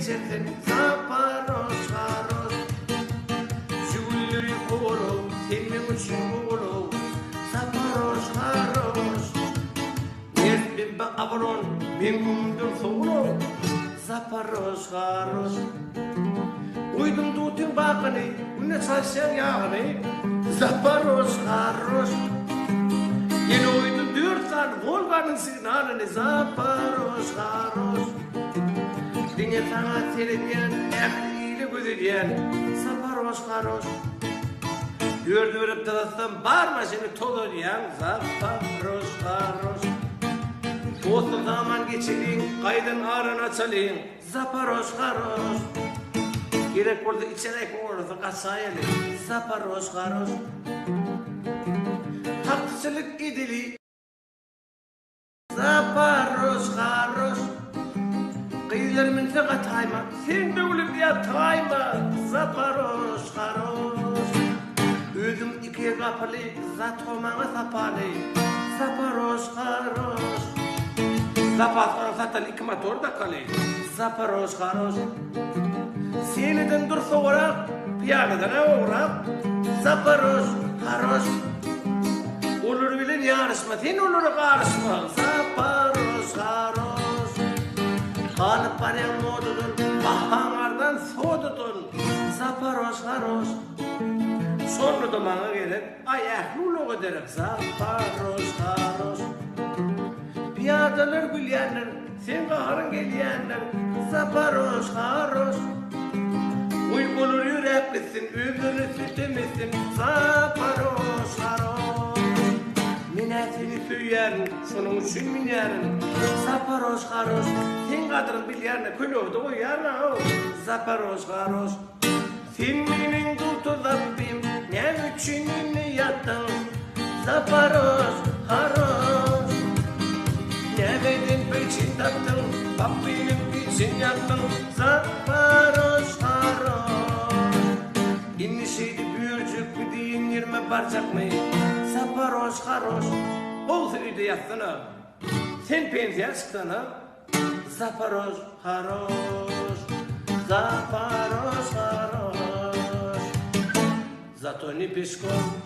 geçerdin Zaparoş haroş Jüvülleri oğlu senin için oğlu Zaparoş haroş Mert bin bakabron memnundur soğulu Zaparoş haroş Uydum tutun bakını Üne saçsan yağını Zaparoş haroş Yine uydum dürtan Volgan'ın signalini Zaparoş haroş Dine sana serediyen ehliyle gözediyen Zaparoş haroş Gördü verip dalasam barma seni tolurayan Zaparoş haroş Olsun zaman geçireyim kaydın ağrına çalayım Zaparoş haroş Gerek orada içerek orada kasayeli Zaparoş haroş Haksızlık edili Zaparoş haroş Kıyılarımın fakat tayma Sen de ölüm ya tayma Zaparoş haroş Özüm ikiye kapalı Zatomana sapalı Zaparoş haroş Zaparoş zaten iki motor da kalı Zaparoş haroş Seneden dur soğurak Piyanadan uğrak Zaparoş haroş Olur bilen yarışma sen olur karışma Zaparoş haroş Kanıp panen modudur Bahamardan soğududun Zaparoş haroş Sonra da bana gelip ayaklılık ederek Zaparoş haroş Piyadalar gülyenler Sen kaharın gelyenler Zaparoş haroş Uykulur yüreklisin Üzülü sütümüsün Zaparoş haroş Mine seni söylerim Şunun için minerim Zaparoş haroş Sen kadın bilyerine külürdü o yana Zaparoş haroş Senin tutu Rabbim Ne için yattın Zaparoş haroş Ne bedin peçin taktın Bak benim için yattın Zaparoş haroş İnişiydi büyürcük bir deyin yirme parçak mı Zaparoş haroş Olsun öyle yattın ha Sen pensiye çıktın ha Zaparoş haroş Zaparoş haroş Zato ni pişkon